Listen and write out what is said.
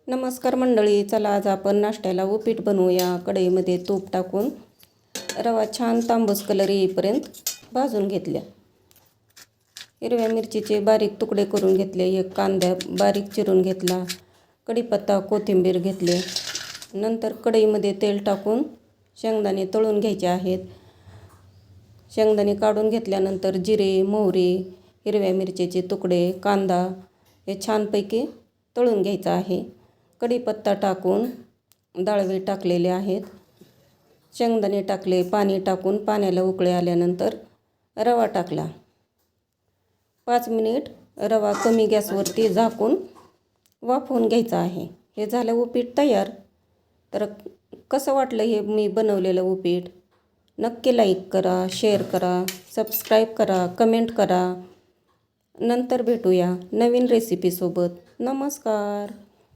नमस्कार मंडळी, चला आज आपण नाश्त्याला उपीट बनवूया. कढईमध्ये तूप टाकून रवा छान तांबूस कलर येईपर्यंत भाजून घेतल्या. हिरव्या मिरचीचे बारीक तुकडे करून घेतले. एक कांदा बारीक चिरून घेतला. कढीपत्ता कोथिंबीर घेतले. नंतर कढईमध्ये तेल टाकून शेंगदाणे तळून घ्यायचे आहेत. शेंगदाणे काढून घेतल्यानंतर जिरे, मोहरी, हिरव्या मिरचीचे तुकडे, कांदा हे छानपैकी तळून घ्यायचं आहे. कढीपत्ता टाकून डाळवे टाकलेले आहेत. शेंगदाणे टाकले. पाणी टाकून पाण्याला उकळी आल्यानंतर रवा टाकला. 5 मिनिट रवा कमी गॅसवरती झाकून वाफवून घ्यायचा आहे. हे झालं उपीट तयार. तर कसं वाटलं हे मी बनवलेलं उपीट? नक्की लाईक करा, शेअर करा, सबस्क्राईब करा, कमेंट करा. नंतर भेटूया नवीन रेसिपीसोबत. नमस्कार.